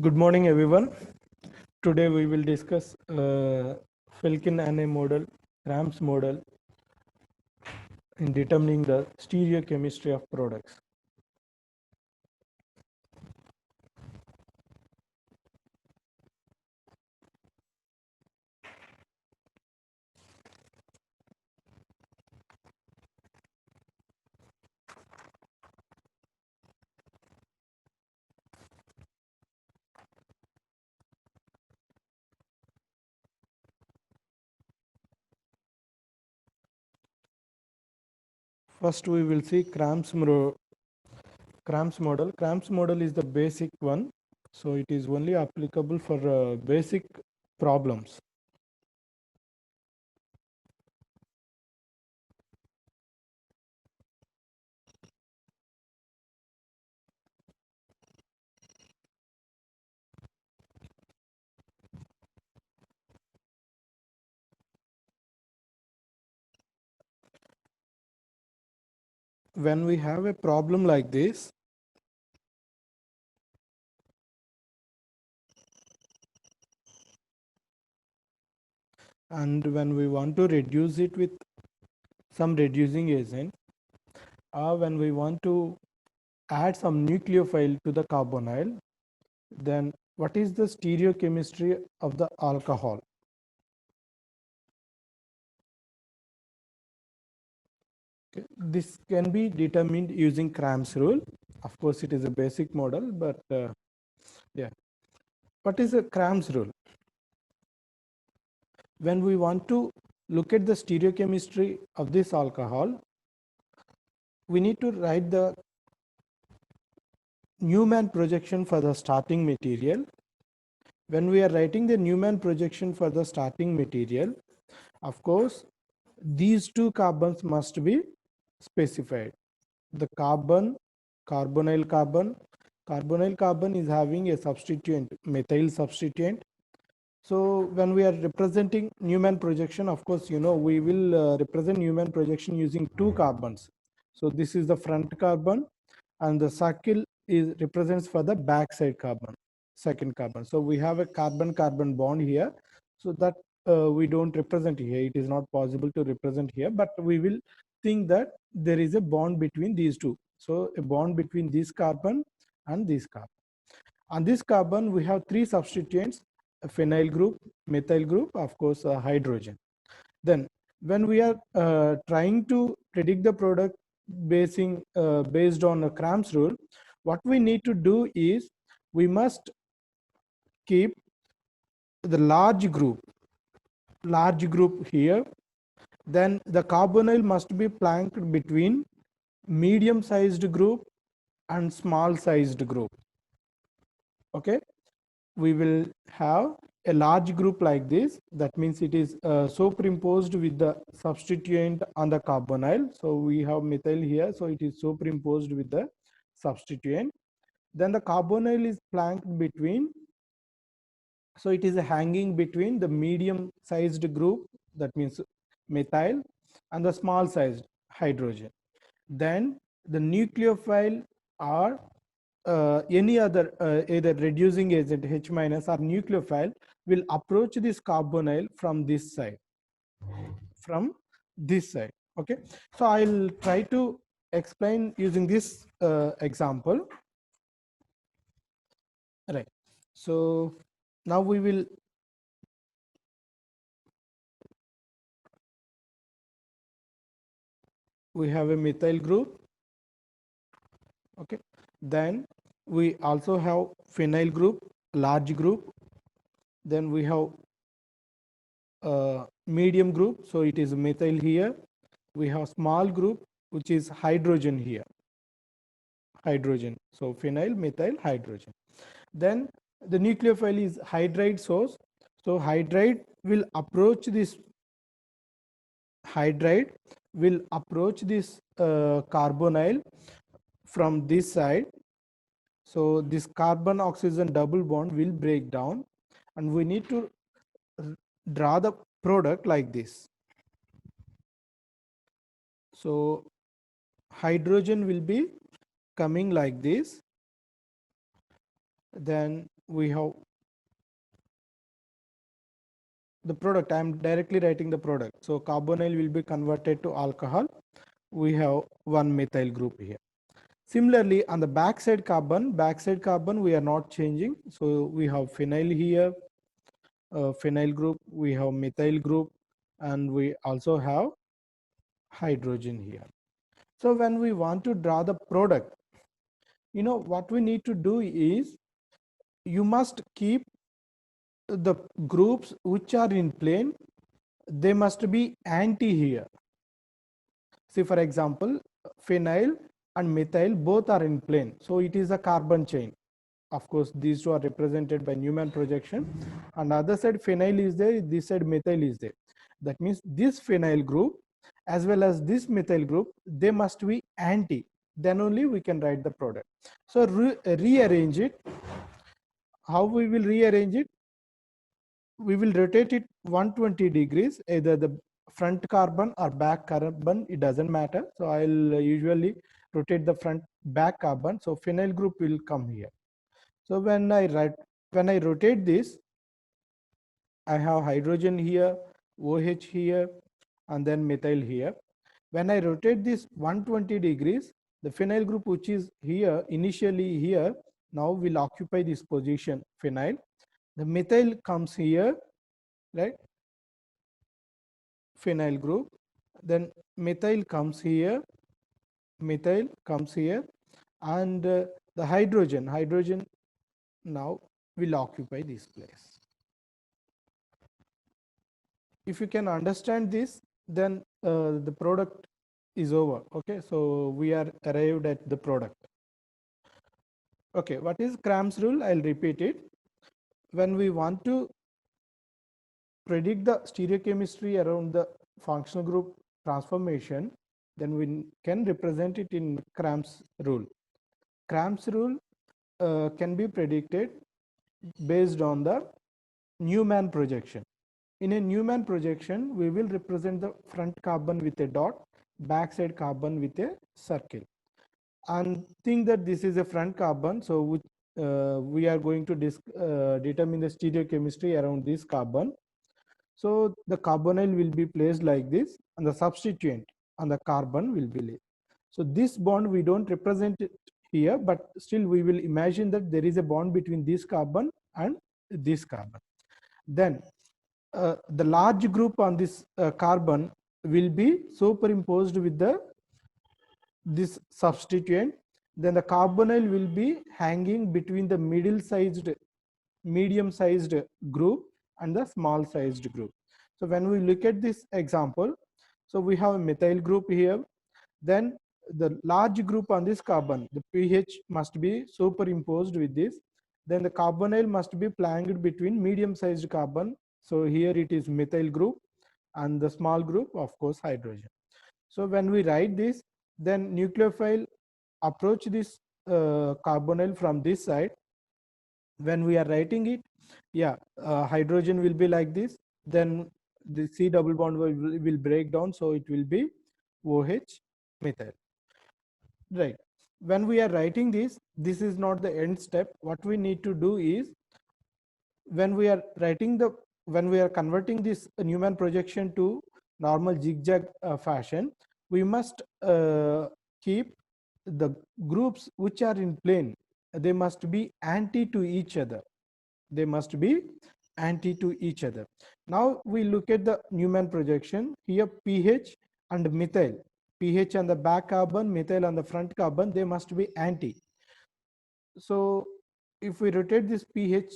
Good morning, everyone. Today we will discuss Felkin-Anne model, Ram's model in determining the stereochemistry of products. First, we will see Cram's model. Cram's model is the basic one, so it is only applicable for basic problems. When we have a problem like this, and when we want to reduce it with some reducing agent, or when we want to add some nucleophile to the carbonyl, then what is the stereochemistry of the alcohol? Okay. This can be determined using Cram's rule. Of course, it is a basic model, but yeah. What is a Cram's rule? When we want to look at the stereochemistry of this alcohol, we need to write the Newman projection for the starting material. When we are writing the Newman projection for the starting material, of course, these two carbons must be specified. The carbonyl carbon is having a substituent, methyl substituent. So when we are representing Newman projection, of course, we will represent Newman projection using two carbons. So this is the front carbon, and the circle is represents for the backside carbon, second carbon. So we have a carbon-carbon bond here. So that we don't represent here. It is not possible to represent here, but we will think that there is a bond between these two. So a bond between this carbon and this carbon. On this carbon, we have three substituents: a phenyl group, methyl group, of course, hydrogen. Then when we are trying to predict the product based on a Cram's rule, what we need to do is we must keep the large group here. Then the carbonyl must be planked between medium sized group and small sized group. Okay, we will have a large group like this. That means it is superimposed with the substituent on the carbonyl. So we have methyl here, so it is superimposed with the substituent. Then the carbonyl is planked between, so it is hanging between the medium sized group, that means methyl, and the small sized hydrogen. Then the nucleophile or any other either reducing agent H minus or nucleophile will approach this carbonyl from this side. Okay, so I'll try to explain using this example. Right. So now we have a methyl group. Okay, then we also have phenyl group, large group. Then we have medium group, so it is methyl here. We have small group, which is hydrogen here, hydrogen. So phenyl, methyl, hydrogen. Then the nucleophile is hydride source. So hydride will approach this carbonyl from this side. So this carbon oxygen double bond will break down, and we need to draw the product like this. So hydrogen will be coming like this. Then we have the product. I am directly writing the product. So carbonyl will be converted to alcohol. We have one methyl group here. Similarly, on the backside carbon, we are not changing. So we have phenyl here, phenyl group, we have methyl group, and we also have hydrogen here. So when we want to draw the product, what we need to do is you must keep the groups which are in plane, they must be anti here. See, for example, phenyl and methyl both are in plane, so it is a carbon chain. Of course, these two are represented by Newman projection, and other side phenyl is there, this side methyl is there. That means this phenyl group as well as this methyl group, they must be anti, then only we can write the product. So rearrange it. How we will rearrange it? We will rotate it 120 degrees, either the front carbon or back carbon, it doesn't matter. So I'll usually rotate the front back carbon, so phenyl group will come here. So when I rotate this, I have hydrogen here, OH here, and then methyl here. When I rotate this 120 degrees, the phenyl group which is here, initially here, now will occupy this position, phenyl. The methyl comes here, right? Phenyl group. Then methyl comes here, and the hydrogen now will occupy this place. If you can understand this, then the product is over. Okay, so we are arrived at the product. Okay, what is Cramp's rule? I'll repeat it. When we want to predict the stereochemistry around the functional group transformation, then we can represent it in Cramp's rule. Cramp's rule can be predicted based on the Newman projection. In a Newman projection, we will represent the front carbon with a dot, backside carbon with a circle, and think that this is a front carbon. So we are going to determine the stereochemistry around this carbon. So the carbonyl will be placed like this, and the substituent on the carbon will be laid. So this bond we don't represent it here, but still we will imagine that there is a bond between this carbon and this carbon. Then the large group on this carbon will be superimposed with this substituent. Then the carbonyl will be hanging between the medium sized group and the small sized group. So when we look at this example, so we have a methyl group here, then the large group on this carbon, the pH must be superimposed with this. Then the carbonyl must be planked between medium sized carbon. So here it is methyl group, and the small group, of course, hydrogen. So when we write this, then nucleophile approach this carbonyl from this side. When we are writing it, hydrogen will be like this, then the C double bond will break down, so it will be OH methyl, right? When we are writing this is not the end step. What we need to do is, when we are converting this Newman projection to normal zigzag fashion, we must keep the groups which are in plane, they must be anti to each other. Now we look at the Newman projection. Here pH and methyl, pH on the back carbon, methyl on the front carbon, they must be anti. So if we rotate this pH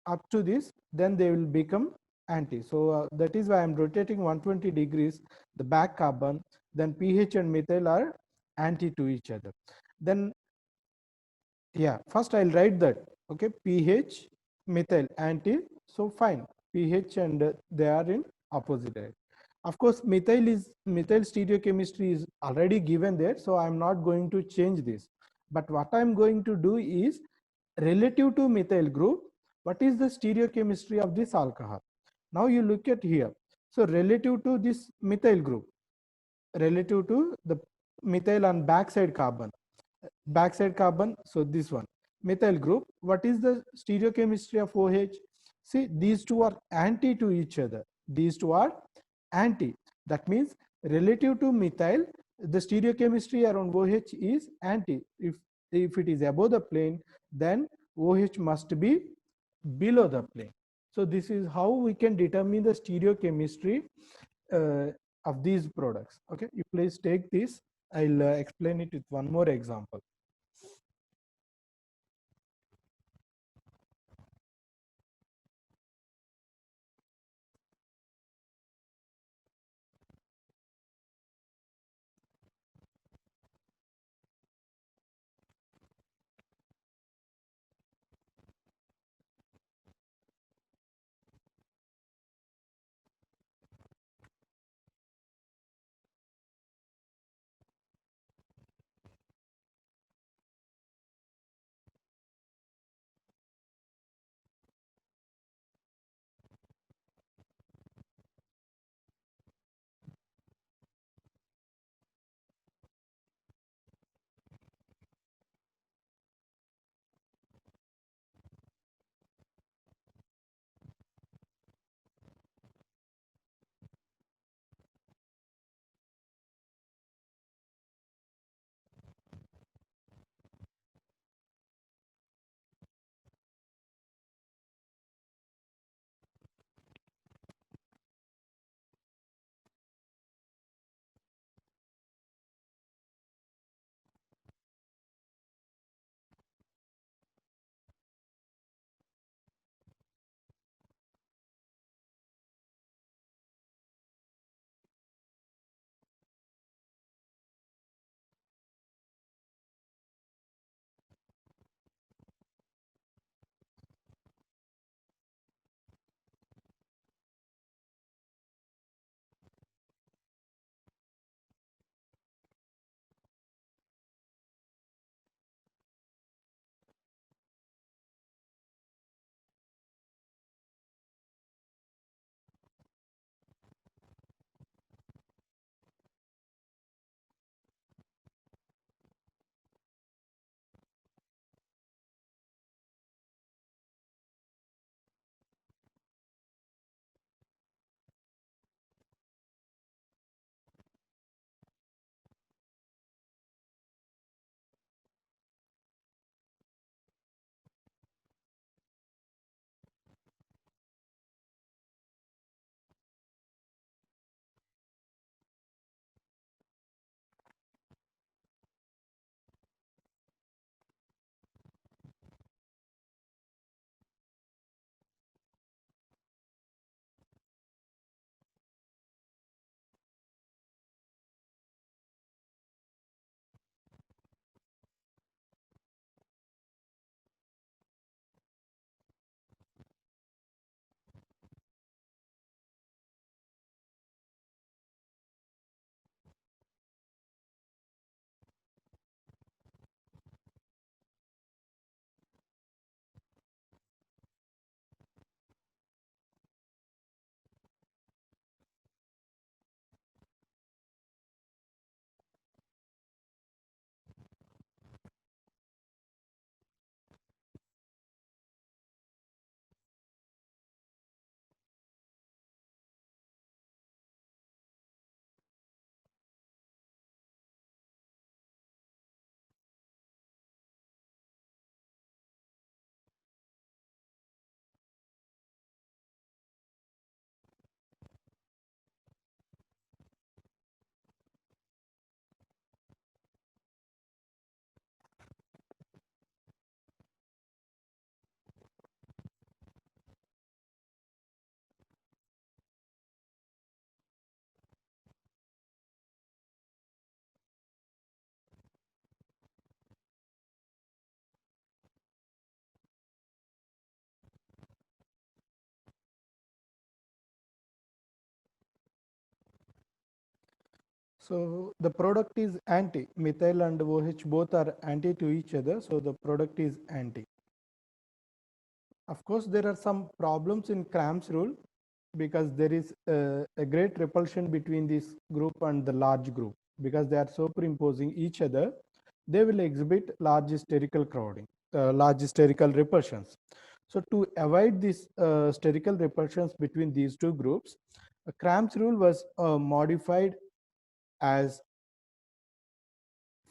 up to this, then they will become anti. So that is why I'm rotating 120 degrees the back carbon. Then pH and methyl are anti to each other. Then first I'll write that. Okay, pH methyl anti. So fine, pH and they are in opposite direction. Of course, methyl stereochemistry is already given there, so I'm not going to change this. But what I'm going to do is, relative to methyl group, what is the stereochemistry of this alcohol? Now you look at here. So relative to this methyl group, relative to the methyl on backside carbon, so this one, methyl group. What is the stereochemistry of OH? See, these two are anti to each other. These two are anti. That means relative to methyl, the stereochemistry around OH is anti. If it is above the plane, then OH must be below the plane. So this is how we can determine the stereochemistry of these products. Okay, you please take this. I'll explain it with one more example. So the product is anti. Methyl and OH both are anti to each other. So the product is anti. Of course, there are some problems in Cramp's rule because there is a great repulsion between this group and the large group because they are superimposing each other. They will exhibit large spherical crowding. large spherical repulsions. So to avoid these spherical repulsions between these two groups, Cramp's rule was modified as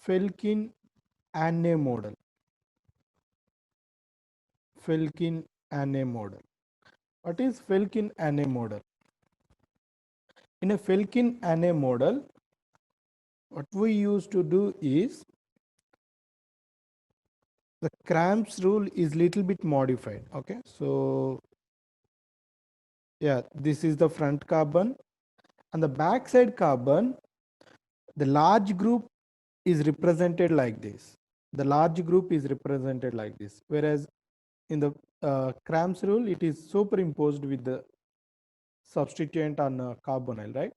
Felkin-Anne model. Felkin-Anne model. What is Felkin-Anne model? In a Felkin-Anne model, what we used to do is the Cramp's rule is little bit modified. Okay, so yeah, this is the front carbon, and the backside carbon, the large group is represented like this. The large group is represented like this, whereas in the Cramp's rule, it is superimposed with the substituent on carbonyl, right?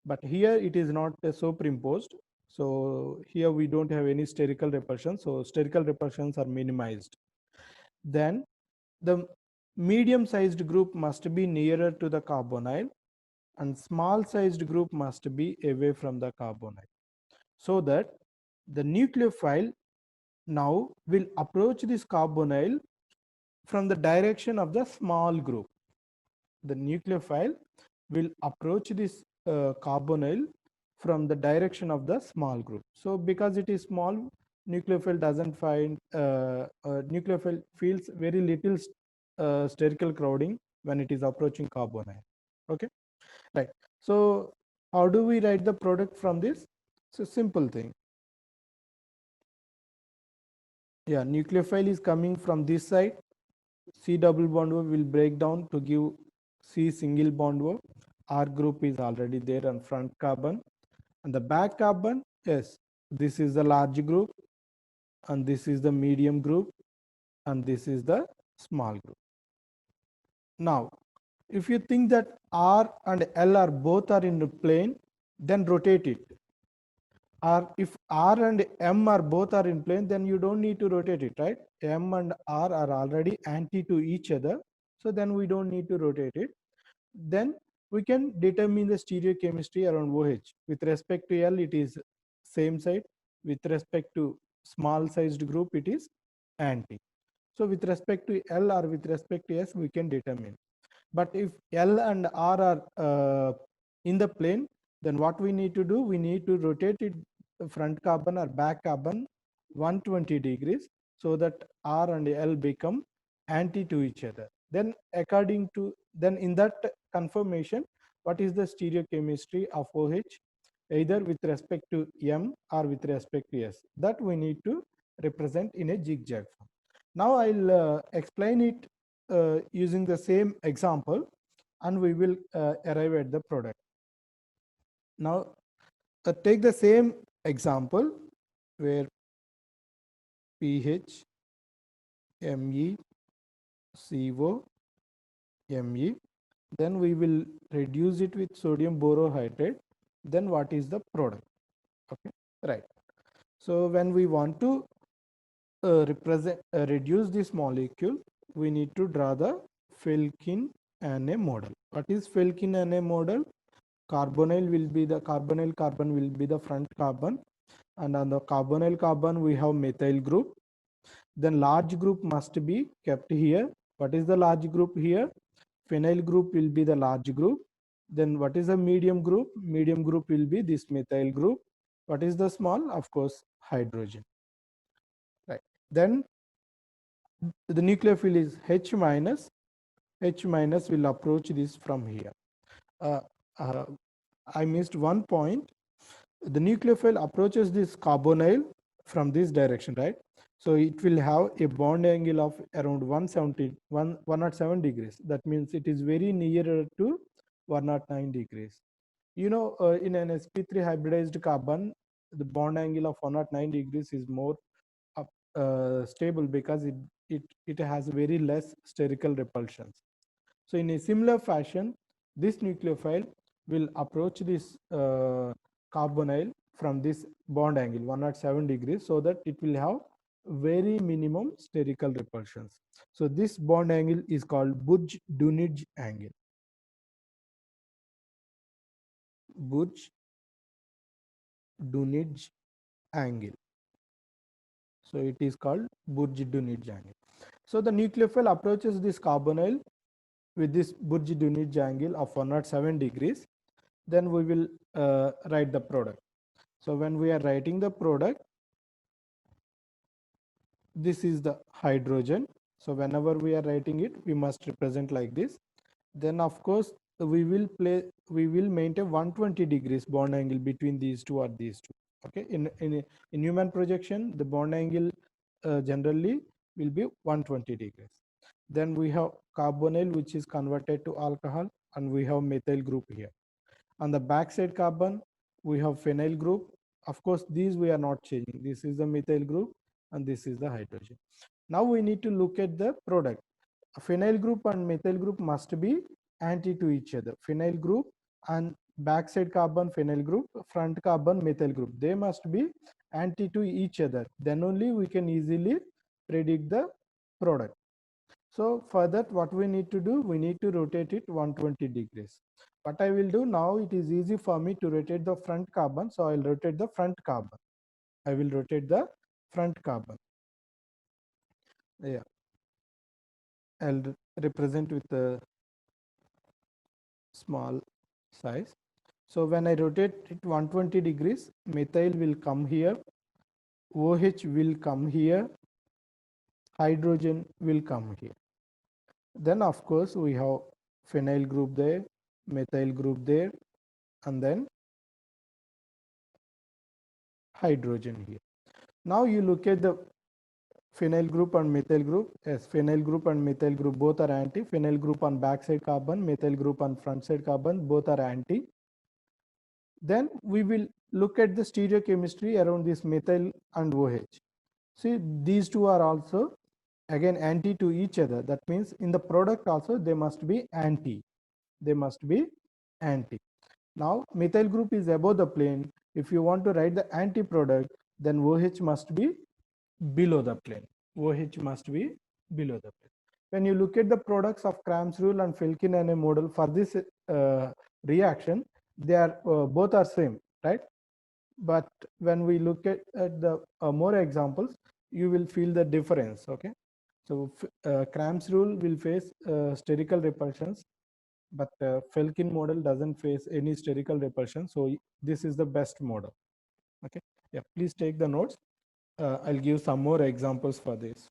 But here it is not superimposed. So here we don't have any spherical repulsion. So spherical repulsions are minimized. Then the medium sized group must be nearer to the carbonyl, and small sized group must be away from the carbonyl, so that the nucleophile now will approach this carbonyl from the direction of the small group. The nucleophile will approach this carbonyl from the direction of the small group. So because it is small, nucleophile doesn't find, nucleophile feels very little spherical crowding when it is approaching carbonyl. Okay, right. So how do we write the product from this? It's a simple thing. Yeah, nucleophile is coming from this side. C double bond O will break down to give C single bond O. R group is already there on front carbon. And the back carbon, yes, this is the large group, and this is the medium group, and this is the small group. Now, if you think that R and L are both are in the plane, then rotate it. Or if R and M are both are in plane, then you don't need to rotate it, right? M and R are already anti to each other, so then we don't need to rotate it. Then we can determine the stereochemistry around OH. With respect to L, it is same side. With respect to small sized group, it is anti. So with respect to L or with respect to S, we can determine. But if L and R are in the plane, then what we need to do, we need to rotate it front carbon or back carbon 120 degrees, so that R and L become anti to each other. Then according to, then in that conformation, what is the stereochemistry of OH, either with respect to M or with respect to S, that we need to represent in a zigzag form. Now I'll explain it using the same example, and we will arrive at the product. Now take the same example where pH, Me, CO, Me, then we will reduce it with sodium borohydride. Then what is the product? Okay, right. So when we want to reduce this molecule, we need to draw the Felkin-Anne model. What is Felkin-Anne model? Carbonyl will be the carbonyl carbon will be the front carbon, and on the carbonyl carbon we have methyl group. Then large group must be kept here. What is the large group here? Phenyl group will be the large group. Then what is the medium group? Medium group will be this methyl group. What is the small? Of course, hydrogen. Right. Then the nucleophile is H minus. H minus will approach this from here. Uh, uh, I missed one point. The nucleophile approaches this carbonyl from this direction, right? So it will have a bond angle of around 107 degrees. That means it is very nearer to 109 degrees. You know, in an sp3 hybridized carbon, the bond angle of 109 degrees is more stable, because it has very less spherical repulsions. So in a similar fashion, this nucleophile will approach this carbonyl from this bond angle 107 degrees, so that it will have very minimum spherical repulsions. So this bond angle is called Butch-Dunij angle. Butch-Dunij angle. So it is called Burji-Dunit angle. So the nucleophile approaches this carbonyl with this Burji-Dunit angle of 107 degrees. Then we will write the product. So when we are writing the product, this is the hydrogen. So whenever we are writing it, we must represent like this. Then of course we will maintain 120 degrees bond angle between these two or these two. Okay, in Newman projection, the bond angle generally will be 120 degrees. Then we have carbonyl, which is converted to alcohol, and we have methyl group here. On the backside carbon, we have phenyl group. Of course, these we are not changing. This is the methyl group and this is the hydrogen. Now we need to look at the product. A phenyl group and methyl group must be anti to each other. Phenyl group and backside carbon phenyl group, front carbon methyl group, they must be anti to each other. Then only we can easily predict the product. So for that, what we need to do, we need to rotate it 120 degrees. What I will do now, it is easy for me to rotate the front carbon. So I'll rotate the front carbon. I will rotate the front carbon. Yeah, I'll represent with a small size. So when I rotate it 120 degrees, methyl will come here, OH will come here, hydrogen will come here. Then of course we have phenyl group there, methyl group there, and then hydrogen here. Now you look at the phenyl group and methyl group. Yes, phenyl group and methyl group both are anti. Phenyl group on backside carbon, methyl group on front side carbon, both are anti. Then we will look at the stereochemistry around this methyl and OH. See, these two are also again anti to each other. That means in the product also they must be anti. They must be anti. Now methyl group is above the plane. If you want to write the anti product, then OH must be below the plane. OH must be below the plane. When you look at the products of Kram's rule and Felkin-Ane model for this reaction, they are both are same, right? But when we look at the more examples, you will feel the difference. Okay, so Kram's rule will face spherical repulsions, but Felkin model doesn't face any spherical repulsion. So this is the best model. Okay, yeah, please take the notes. I'll give some more examples for this.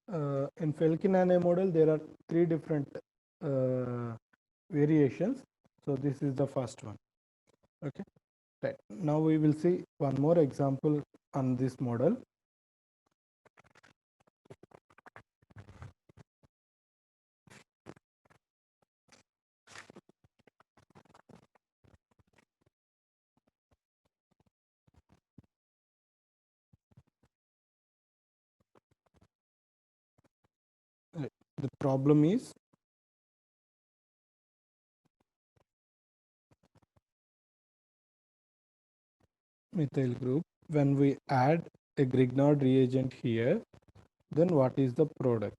In Felkin model, there are three different variations. So this is the first one. Okay. Right. Now we will see one more example on this model. The problem is methyl group. When we add a Grignard reagent here, then what is the product?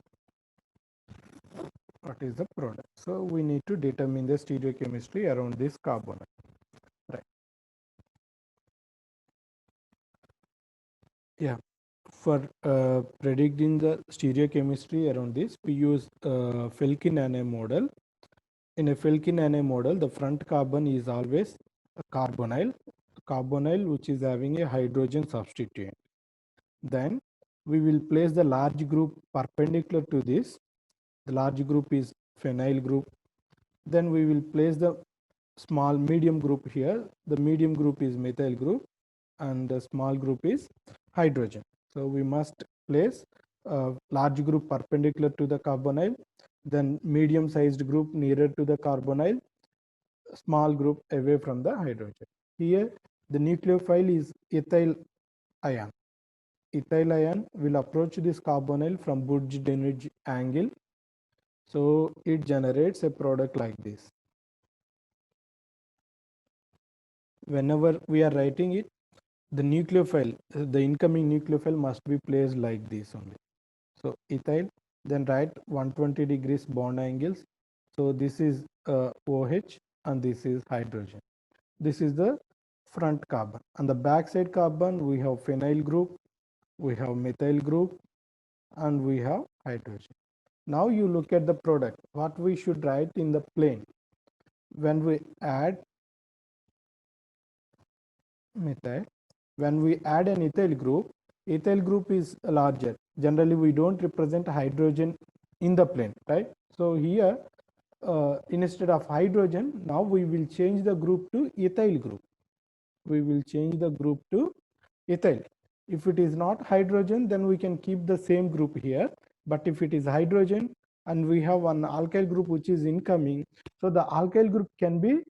What is the product? So we need to determine the stereochemistry around this carbon. Right. Yeah. For predicting the stereochemistry around this, we use Felkin model. In a Felkin model, the front carbon is always a carbonyl which is having a hydrogen substituent. Then we will place the large group perpendicular to this. The large group is phenyl group. Then we will place the small medium group here. The medium group is methyl group and the small group is hydrogen. So we must place a large group perpendicular to the carbonyl, then medium sized group nearer to the carbonyl, small group away from the hydrogen. Here the nucleophile is ethyl ion. Ethyl ion will approach this carbonyl from Butch-Denitzsch angle. So it generates a product like this. Whenever we are writing it, the nucleophile, the incoming nucleophile must be placed like this only. So ethyl, then write 120 degrees bond angles. So this is OH and this is hydrogen. This is the front carbon. On the back side carbon, we have phenyl group, we have methyl group, and we have hydrogen. Now you look at the product. What we should write in the plane. When we add methyl, when we add an ethyl group is larger. Generally, we don't represent hydrogen in the plane, right? So here, instead of hydrogen, now we will change the group to ethyl group. We will change the group to ethyl. If it is not hydrogen, then we can keep the same group here. But if it is hydrogen and we have one alkyl group which is incoming, so the alkyl group can be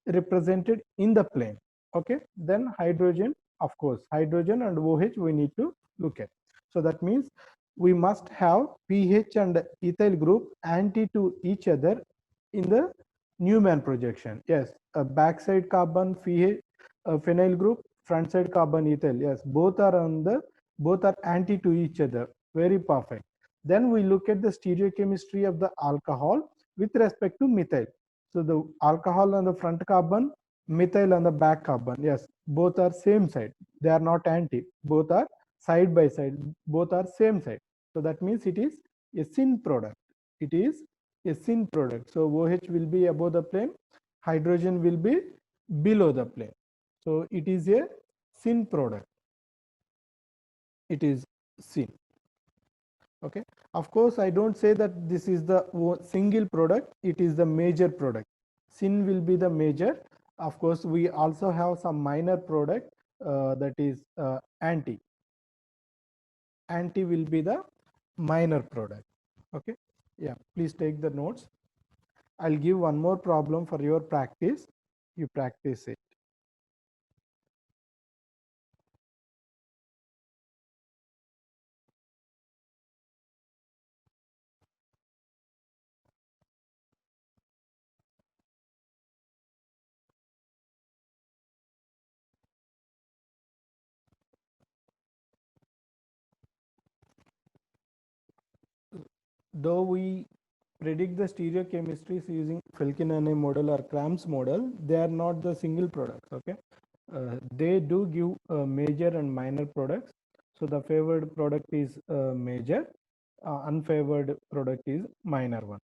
represented in the plane. Okay, then hydrogen, of course, hydrogen and OH we need to look at. So that means we must have pH and ethyl group anti to each other in the Newman projection. Yes, a backside carbon phenyl group, front side carbon ethyl. Yes, both are anti to each other. Very perfect. Then we look at the stereochemistry of the alcohol with respect to methyl. So the alcohol on the front carbon, methyl on the back carbon. Yes, both are same side. They are not anti. Both are side by side. Both are same side. So that means it is a syn product. It is a syn product. So OH will be above the plane. Hydrogen will be below the plane. So it is a syn product. It is syn. Okay. Of course, I don't say that this is the single product. It is the major product. Syn will be the major. Of course, we also have some minor product that is anti. Anti will be the minor product. Okay. Yeah. Please take the notes. I'll give one more problem for your practice. You practice it. Though we predict the stereochemistries using Felkin model or Cram's model, they are not the single products. Okay, they do give major and minor products. So the favored product is major, unfavored product is minor one.